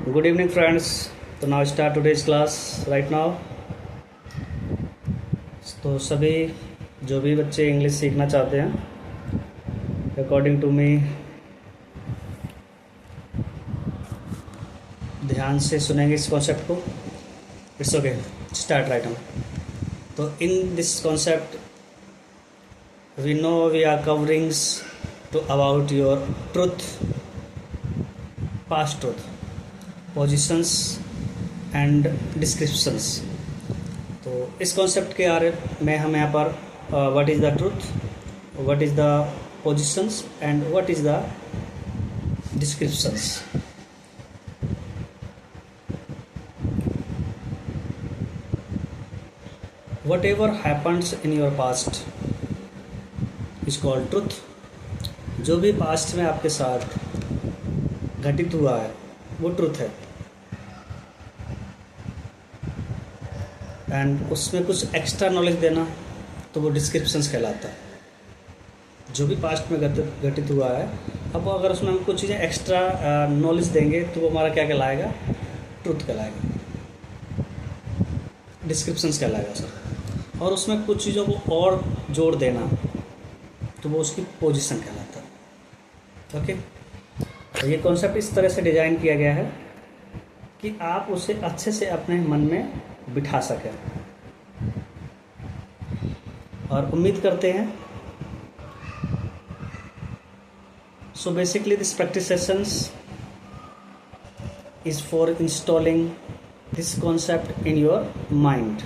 Good evening, friends. तो now start today's class right now. तो सभी जो भी बच्चे इंग्लिश सीखना चाहते हैं, अकॉर्डिंग टू मी, ध्यान से सुनेंगे इस कॉन्सेप्ट को. It's okay, start right now. तो in this concept we know we are coverings to about your truth, past truth, positions and descriptions. तो इस कॉन्सेप्ट के बारे में हम यहाँ पर what is the truth, what is the positions and what is the descriptions. Whatever happens in your past is called truth. जो भी पास्ट में आपके साथ घटित हुआ है वो ट्रुथ है. एंड उसमें कुछ एक्स्ट्रा नॉलेज देना तो वो डिस्क्रिप्शंस कहलाता है. जो भी पास्ट में घटित हुआ है, अब अगर उसमें हम कुछ चीज़ें एक्स्ट्रा नॉलेज देंगे तो वो हमारा क्या कहलाएगा? ट्रुथ कहलाएगा, डिस्क्रिप्शंस कहलाएगा सर. और उसमें कुछ चीज़ों को और जोड़ देना तो वो उसकी पोजीशन कहलाता है. ओके, तो ये कॉन्सेप्ट इस तरह से डिज़ाइन किया गया है कि आप उसे अच्छे से अपने मन में बिठा सकें. और उम्मीद करते हैं. So basically this practice sessions is for installing this concept in your mind.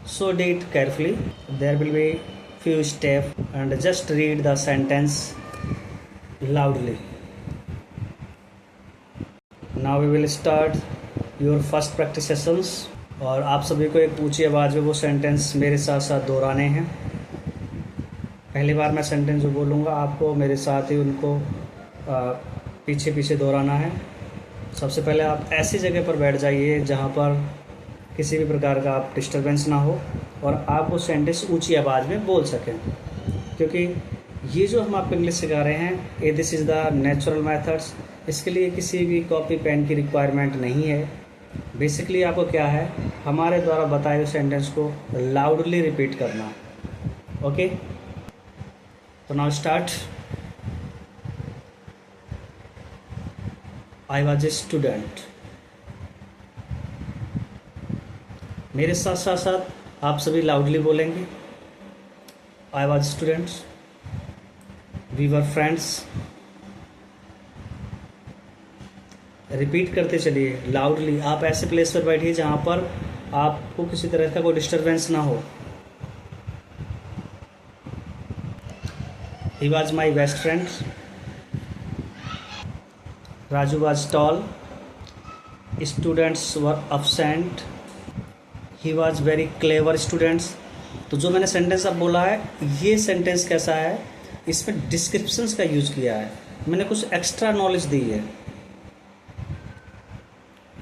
So do it carefully. There will be few steps and just read the sentence loudly. Now we will start your first practice sessions. और आप सभी को एक ऊंची आवाज़ में वो sentence मेरे साथ साथ दोहराने हैं. पहली बार मैं सेंटेंस जो बोलूँगा आपको मेरे साथ ही उनको पीछे पीछे दोहराना है. सबसे पहले आप ऐसी जगह पर बैठ जाइए जहाँ पर किसी भी प्रकार का आप डिस्टर्बेंस ना हो और आप वो सेंटेंस ऊंची आवाज़ में बोल सकें. क्योंकि ये जो हम आपको इंग्लिश सिखा रहे हैं, ये this is the natural methods. इसके लिए किसी भी कॉपी पेन की रिक्वायरमेंट नहीं है. बेसिकली आपको क्या है, हमारे द्वारा बताए हुए सेंटेंस को लाउडली रिपीट करना. ओके, तो now start. I was a student. मेरे साथ साथ साथ आप सभी लाउडली बोलेंगे. I was students. We were friends. Repeat करते चलिए लाउडली. आप ऐसे प्लेस पर बैठिए जहाँ पर आपको किसी तरह का कोई डिस्टर्बेंस ना हो. He was my best friend. Raju was tall. Students were absent. He was very clever students. तो जो मैंने सेंटेंस अब बोला है, ये सेंटेंस कैसा है, इसमें डिस्क्रिप्शंस का यूज़ किया है. मैंने कुछ एक्स्ट्रा नॉलेज दी है.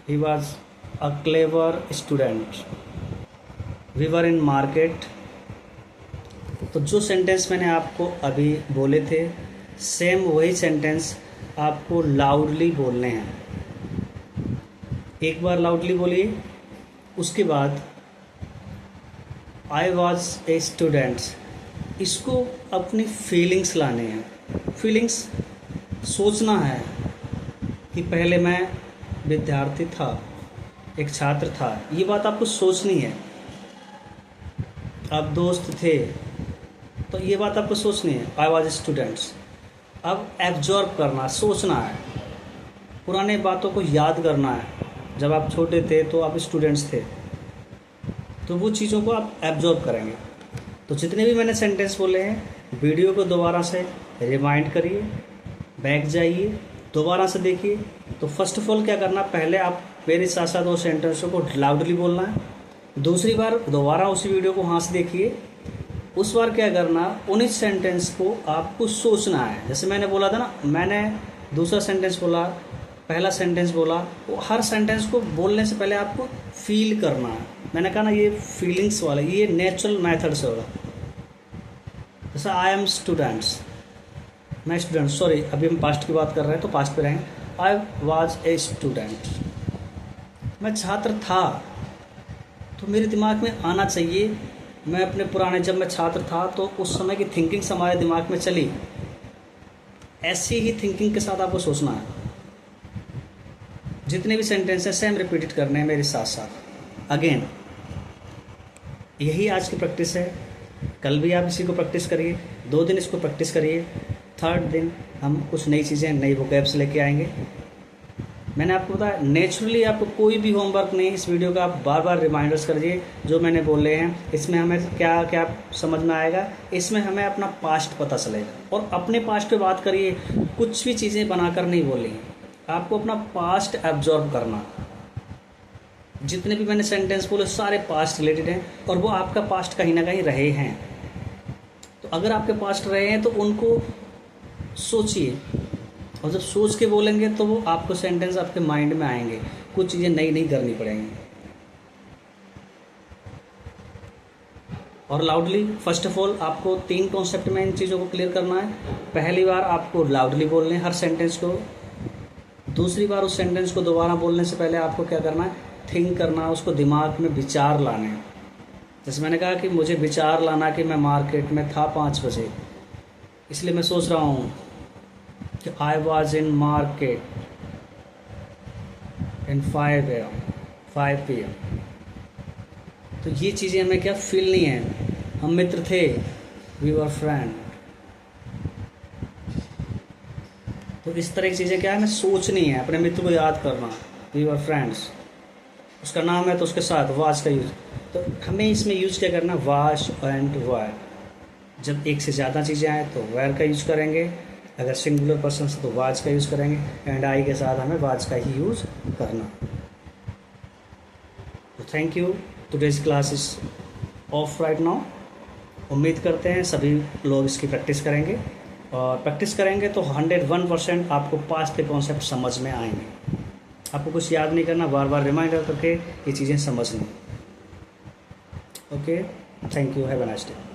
He was a clever student. We were in market. तो जो सेंटेंस मैंने आपको अभी बोले थे, सेम वही सेंटेंस आपको लाउडली बोलने हैं. एक बार लाउडली बोलिए, उसके बाद आई वॉज ए स्टूडेंट. इसको अपनी फीलिंग्स लाने हैं. फीलिंग्स सोचना है कि पहले मैं विद्यार्थी था, एक छात्र था. ये बात आपको सोचनी है. अब दोस्त थे, तो ये बात आपको सोचनी है. आई वॉज स्टूडेंट्स. अब एब्जॉर्ब करना, सोचना है. पुराने बातों को याद करना है. जब आप छोटे थे तो आप स्टूडेंट्स थे, तो वो चीज़ों को आप एब्जॉर्ब करेंगे. तो जितने भी मैंने सेंटेंस बोले हैं, वीडियो को दोबारा से रिमाइंड करिए, बैक जाइए, दोबारा से देखिए. तो फर्स्ट ऑफ ऑल क्या करना, पहले आप मेरे साथ साथ वो सेंटेंसों को लाउडली बोलना है. दूसरी बार दोबारा उसी वीडियो को वहाँ से देखिए. उस बार क्या करना, उन्हीं सेंटेंस को आपको सोचना है. जैसे मैंने बोला था ना, मैंने दूसरा सेंटेंस बोला, पहला सेंटेंस बोला, वो हर सेंटेंस को बोलने से पहले आपको फील करना है. मैंने कहा ना, ये फीलिंग्स वाला, ये नेचुरल मेथड से होगा. जैसे आई एम स्टूडेंट्स, मैं स्टूडेंट, सॉरी अभी हम पास्ट की बात कर रहे हैं तो पास्ट पे रहेंगे. आई वॉज ए स्टूडेंट. मैं छात्र था, तो मेरे दिमाग में आना चाहिए। मैं अपने पुराने, जब मैं छात्र था तो उस समय की थिंकिंग्स हमारे दिमाग में चली, ऐसी ही थिंकिंग के साथ आपको सोचना है। जितने भी सेंटेंस हैं सेम रिपीटेड करने हैं मेरे साथ साथ। अगेन यही आज की प्रैक्टिस है। कल भी आप इसी को प्रैक्टिस करिए, 2 दिन इसको प्रैक्टिस करिए, 3rd दिन हम कुछ नई चीज़ें, नई वोकैब्स लेके आएंगे। मैंने आपको बताया नेचुरली आपको कोई भी होमवर्क नहीं, इस वीडियो का आप बार बार रिमाइंडर्स करिए जो मैंने बोले हैं। इसमें हमें क्या क्या समझ में आएगा, इसमें हमें अपना पास्ट पता चलेगा। और अपने पास्ट पे बात करिए, कुछ भी चीज़ें बनाकर नहीं बोली, आपको अपना पास्ट एब्जॉर्ब करना। जितने भी मैंने सेंटेंस बोले सारे पास्ट रिलेटेड हैं, और वो आपका पास्ट कहीं ना कहीं रहे हैं। तो अगर आपके पास्ट रहे हैं तो उनको सोचिए, और जब सोच के बोलेंगे तो वो आपको सेंटेंस आपके माइंड में आएंगे, कुछ चीज़ें नई नई करनी पड़ेंगी। और लाउडली, फर्स्ट ऑफ ऑल आपको 3 कॉन्सेप्ट में इन चीज़ों को क्लियर करना है। पहली बार आपको लाउडली बोलने हर सेंटेंस को। दूसरी बार उस सेंटेंस को दोबारा बोलने से पहले आपको क्या करना है, थिंक करना, उसको दिमाग में विचार लाने हैं। जैसे मैंने कहा कि मुझे विचार लाना कि मैं मार्केट में था 5 बजे, इसलिए मैं सोच रहा हूँ कि I was in market in 5 PM। तो ये चीज़ें हमें क्या फील नहीं है, हम मित्र थे, वी वर फ्रेंड। तो इस तरह की चीज़ें क्या है, हमें सोचनी है, अपने मित्र को याद करना, वी वर फ्रेंड्स, उसका नाम है तो उसके साथ वाज का यूज़। तो हमें इसमें यूज़ क्या करना, वाज एंड वर। जब एक से ज़्यादा चीज़ें आए तो वेर का यूज़ करेंगे, अगर सिंगुलर पर्सन से तो वाज का यूज़ करेंगे, एंड आई के साथ हमें वाज का ही यूज़ करना। तो thank you, today's class is of right now. उम्मीद करते हैं सभी लोग इसकी प्रैक्टिस करेंगे, और प्रैक्टिस करेंगे तो 101% आपको पास्ट के कॉन्सेप्ट समझ में आएंगे। आपको कुछ याद नहीं करना, बार बार रिमाइंडर करके ये चीज़ें समझनी। Okay, thank you, have a nice day.